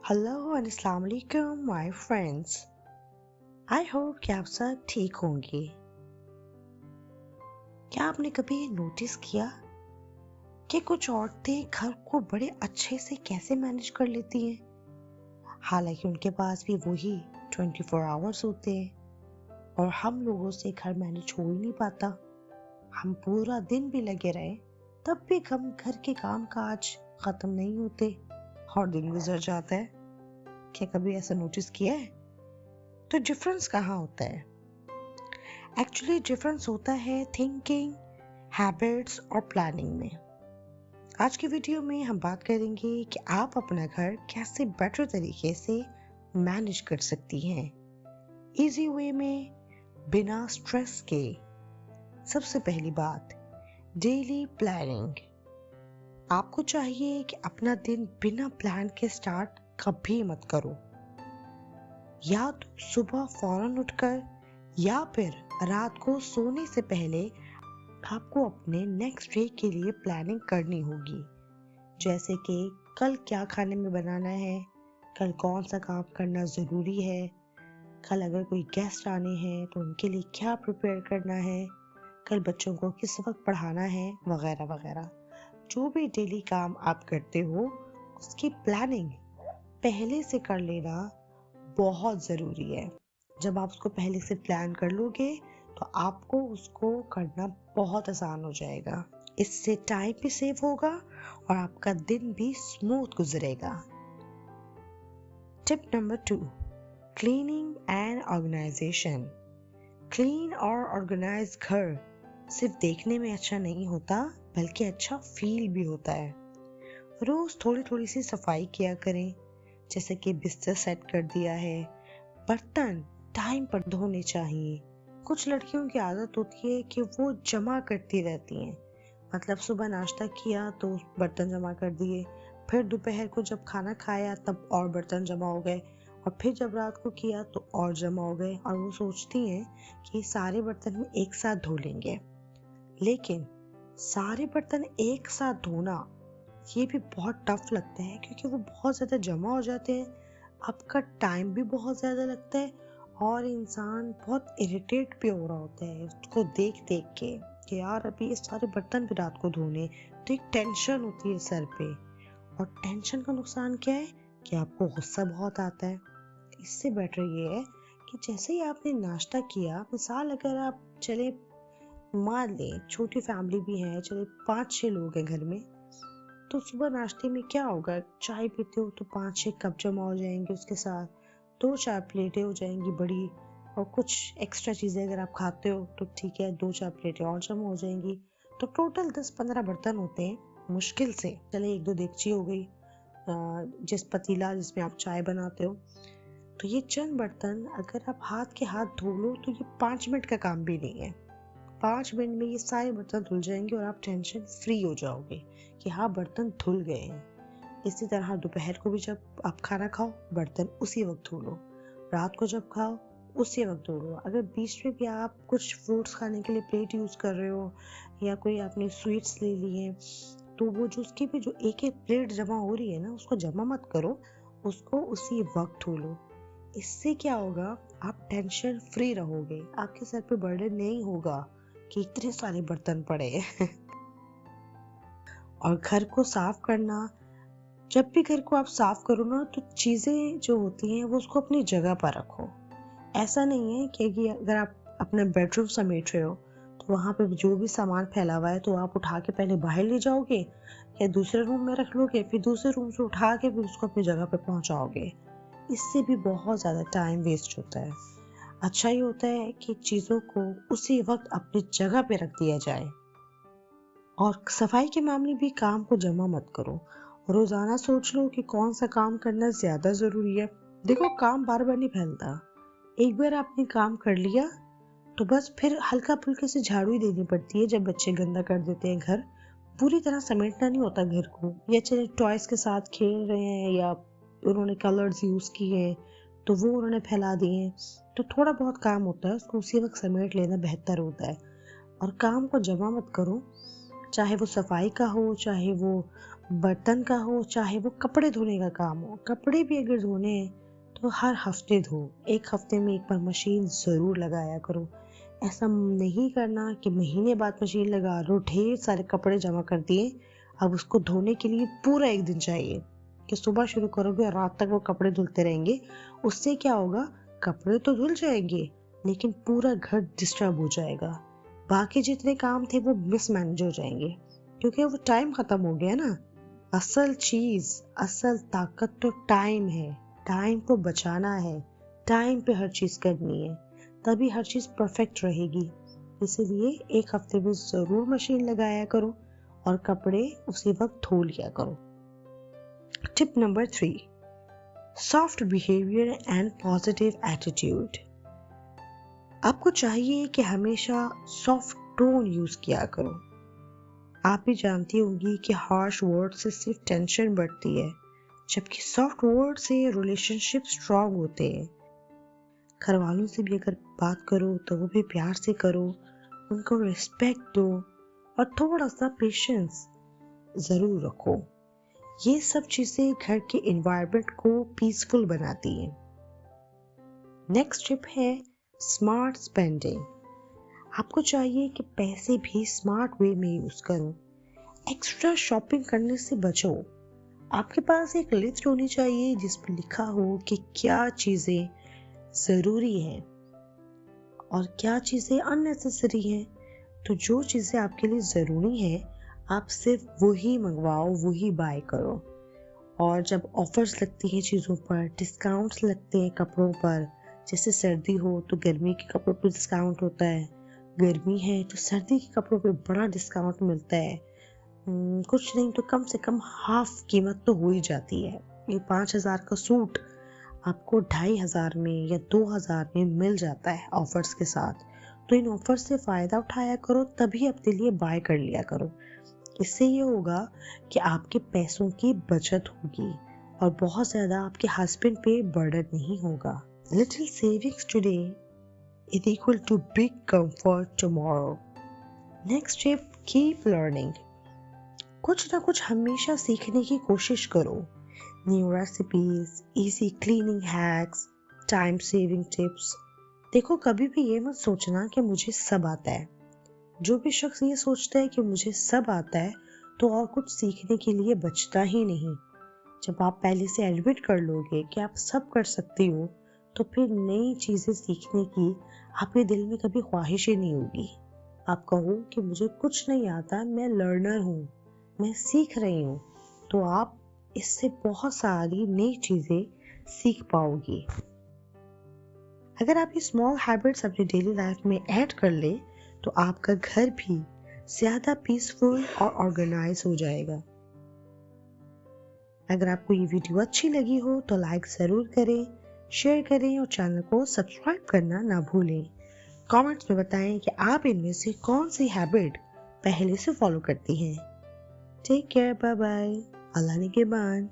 Hello and अस्सलाम वालेकुम my friends. I hope कि आप सब ठीक होंगे। क्या आपने कभी नोटिस किया कि कुछ औरतें घर को बड़े अच्छे से कैसे मैनेज कर लेती हैं, हालांकि उनके पास भी वही 24 आवर्स होते हैं और हम लोगों से घर मैनेज हो ही नहीं पाता। हम पूरा दिन भी लगे रहे तब भी हम घर के काम काज खत्म नहीं होते और दिन गुजर जाता है। क्या कभी ऐसा नोटिस किया है? तो डिफरेंस कहाँ होता है? एक्चुअली डिफरेंस होता है थिंकिंग, हैबिट्स और प्लानिंग में। आज की वीडियो में हम बात करेंगे कि आप अपना घर कैसे बेटर तरीके से मैनेज कर सकती हैं, इजी वे में, बिना स्ट्रेस के। सबसे पहली बात, डेली प्लानिंग। आपको चाहिए कि अपना दिन बिना प्लान के स्टार्ट कभी मत करो। या तो सुबह फौरन उठकर या फिर रात को सोने से पहले आपको अपने नेक्स्ट डे के लिए प्लानिंग करनी होगी, जैसे कि कल क्या खाने में बनाना है, कल कौन सा काम करना ज़रूरी है, कल अगर कोई गेस्ट आने हैं तो उनके लिए क्या प्रिपेयर करना है, कल बच्चों को किस वक्त पढ़ाना है, वगैरह वगैरह। जो भी डेली काम आप करते हो उसकी प्लानिंग पहले से कर लेना बहुत ज़रूरी है। जब आप उसको पहले से प्लान कर लोगे तो आपको उसको करना बहुत आसान हो जाएगा। इससे टाइम भी सेव होगा और आपका दिन भी स्मूथ गुजरेगा। Tip number 2, cleaning and organisation. Clean और ऑर्गेनाइज घर सिर्फ देखने में अच्छा नहीं होता बल्कि अच्छा फील भी होता है। रोज थोड़ी थोड़ी सी सफाई किया करें, जैसे कि बिस्तर सेट कर दिया है, बर्तन टाइम पर धोने चाहिए। कुछ लड़कियों की आदत होती है कि वो जमा करती रहती हैं, मतलब सुबह नाश्ता किया तो बर्तन जमा कर दिए, फिर दोपहर को जब खाना खाया तब और बर्तन जमा हो गए, और फिर जब रात को किया तो और जमा हो गए, और वो सोचती हैं कि सारे बर्तन हम एक साथ धो लेंगे। लेकिन सारे बर्तन एक साथ धोना ये भी बहुत टफ लगता है, क्योंकि वो बहुत ज़्यादा जमा हो जाते हैं, आपका टाइम भी बहुत ज़्यादा लगता है और इंसान बहुत इरिटेट भी हो रहा होता है उसको देख देख के कि यार अभी ये सारे बर्तन भी रात को धोने। तो एक टेंशन होती है सर पे, और टेंशन का नुकसान क्या है कि आपको गुस्सा बहुत आता है। इससे बेटर ये है कि जैसे ही आपने नाश्ता किया, मिसाल अगर आप चले मान लें छोटी फैमिली भी है, चले 5-6 लोग हैं घर में, तो सुबह नाश्ते में क्या होगा, चाय पीते हो तो 5-6 कप जमा हो जाएंगे, उसके साथ 2-4 प्लेटें हो जाएंगी बड़ी, और कुछ एक्स्ट्रा चीज़ें अगर आप खाते हो तो ठीक है 2-4 प्लेटें और जमा हो जाएंगी। तो टोटल 10-15 बर्तन होते हैं मुश्किल से। चले 1-2 देगची हो गई, जिस पतीला जिसमें आप चाय बनाते हो। तो ये चंद बर्तन अगर आप हाथ के हाथ धो लो तो ये 5 मिनट का काम भी नहीं है। 5 मिनट में ये सारे बर्तन धुल जाएंगे और आप टेंशन फ्री हो जाओगे कि हाँ बर्तन धुल गए हैं। इसी तरह दोपहर को भी जब आप खाना खाओ बर्तन उसी वक्त धो लो, रात को जब खाओ उसी वक्त धो लो। अगर बीच में भी आप कुछ फ्रूट्स खाने के लिए प्लेट यूज़ कर रहे हो या कोई आपने स्वीट्स ले लिए, तो वो जो उसकी भी जो एक एक प्लेट जमा हो रही है ना, उसको जमा मत करो, उसको उसी वक्त धो लो। इससे क्या होगा, आप टेंशन फ्री रहोगे, आपके सर पे बर्डन नहीं होगा कि इतने सारे बर्तन पड़े हैं। और घर को साफ करना, जब भी घर को आप साफ करो ना तो चीज़ें जो होती हैं वो उसको अपनी जगह पर रखो। ऐसा नहीं है कि अगर आप अपना बेडरूम समेट रहे हो तो वहाँ पे जो भी सामान फैला हुआ है तो आप उठा के पहले बाहर ले जाओगे या दूसरे रूम में रख लोगे, फिर दूसरे रूम से उठा के फिर उसको अपनी जगह पे पहुँचाओगे। इससे भी बहुत ज़्यादा टाइम वेस्ट होता है। अच्छा ही होता है कि चीज़ों को उसी वक्त अपनी जगह पे रख दिया जाए। और सफाई के मामले भी काम को जमा मत करो, रोजाना सोच लो कि कौन सा काम करना ज्यादा जरूरी है। देखो काम बार बार नहीं फैलता, एक बार आपने काम कर लिया तो बस फिर हल्का फुल्के से झाड़ू ही देनी पड़ती है जब बच्चे गंदा कर देते हैं घर। पूरी तरह समेटना नहीं होता घर को, या चले टॉयज के साथ खेल रहे हैं या उन्होंने कलर्स यूज किए हैं तो वो उन्होंने फैला दिए हैं, तो थोड़ा बहुत काम होता है उसको उसी वक्त समेट लेना बेहतर होता है। और काम को जमा मत करो, चाहे वो सफाई का हो, चाहे वो बर्तन का हो, चाहे वो कपड़े धोने का काम हो। कपड़े भी अगर धोने हैं तो हर हफ्ते धो, एक हफ्ते में एक बार मशीन ज़रूर लगाया करो। ऐसा नहीं करना कि महीने बाद मशीन लगा लो, ढेर सारे कपड़े जमा कर दिए, अब उसको धोने के लिए पूरा एक दिन चाहिए कि सुबह शुरू करोगे और रात तक वो कपड़े धुलते रहेंगे। उससे क्या होगा, कपड़े तो धुल जाएंगे लेकिन पूरा घर डिस्टर्ब हो जाएगा। बाकी जितने काम थे वो मिसमैनेज हो जाएंगे क्योंकि वो टाइम खत्म हो गया ना। असल चीज, असल ताकत तो टाइम है। टाइम को बचाना है, टाइम पे हर चीज करनी है, तभी हर चीज परफेक्ट रहेगी। इसीलिए एक हफ्ते में जरूर मशीन लगाया करो और कपड़े उसी वक्त धो लिया करो। Tip number 3, soft behaviour and positive attitude. आपको चाहिए कि हमेशा सॉफ्ट टोन यूज किया करो। आप भी जानती होंगी कि हार्श वर्ड से सिर्फ टेंशन बढ़ती है, जबकि सॉफ्ट वर्ड से रिलेशनशिप स्ट्रांग होते हैं। घर वालों से भी अगर बात करो तो वो भी प्यार से करो, उनको रिस्पेक्ट दो और थोड़ा सा पेशेंस जरूर रखो। ये सब चीजें घर के एनवायरनमेंट को पीसफुल बनाती हैं। नेक्स्ट टिप है स्मार्ट स्पेंडिंग। आपको चाहिए कि पैसे भी स्मार्ट वे में यूज करो। एक्स्ट्रा शॉपिंग करने से बचो। आपके पास एक लिस्ट होनी चाहिए जिसमें लिखा हो कि क्या चीजें जरूरी हैं और क्या चीजें अननेसेसरी हैं। तो जो चीजें आपके लिए जरूरी हैं आप सिर्फ वही मंगवाओ, वही बाय करो। और जब ऑफर्स लगती हैं चीज़ों पर, डिस्काउंट्स लगते हैं कपड़ों पर, जैसे सर्दी हो तो गर्मी के कपड़ों पर डिस्काउंट होता है, गर्मी है तो सर्दी के कपड़ों पे बड़ा डिस्काउंट मिलता है। कुछ नहीं तो कम से कम हाफ कीमत तो हो ही जाती है। ये 5,000 का सूट आपको 2,500 में या 2,000 में मिल जाता है ऑफर्स के साथ। तो इन ऑफर्स से फ़ायदा उठाया करो, तभी अपने लिए बाय कर लिया करो। इससे ये होगा कि आपके पैसों की बचत होगी और बहुत ज़्यादा आपके हस्बैंड पे बर्डन नहीं होगा। Little savings today is equal to big comfort tomorrow. Next tip, keep learning. कुछ ना कुछ हमेशा सीखने की कोशिश करो। New recipes, easy cleaning hacks, time saving tips. देखो, कभी भी ये मत सोचना कि मुझे सब आता है। जो भी शख्स ये सोचता है कि मुझे सब आता है तो और कुछ सीखने के लिए बचता ही नहीं। जब आप पहले से एडमिट कर लोगे कि आप सब कर सकती हो तो फिर नई चीज़ें सीखने की आपके दिल में कभी ख्वाहिश ही नहीं होगी। आप कहो कि मुझे कुछ नहीं आता, मैं लर्नर हूँ, मैं सीख रही हूँ, तो आप इससे बहुत सारी नई चीज़ें सीख पाओगी। अगर आप ये स्मॉल हैबिट्स अपनी डेली लाइफ में ऐड कर ले तो आपका घर भी ज़्यादा पीसफुल और ऑर्गेनाइज हो जाएगा। अगर आपको ये वीडियो अच्छी लगी हो तो लाइक ज़रूर करें, शेयर करें और चैनल को सब्सक्राइब करना ना भूलें। कमेंट्स में बताएं कि आप इनमें से कौन सी हैबिट पहले से फॉलो करती हैं। टेक केयर, बाय बाय, अल्लाह निगहबान।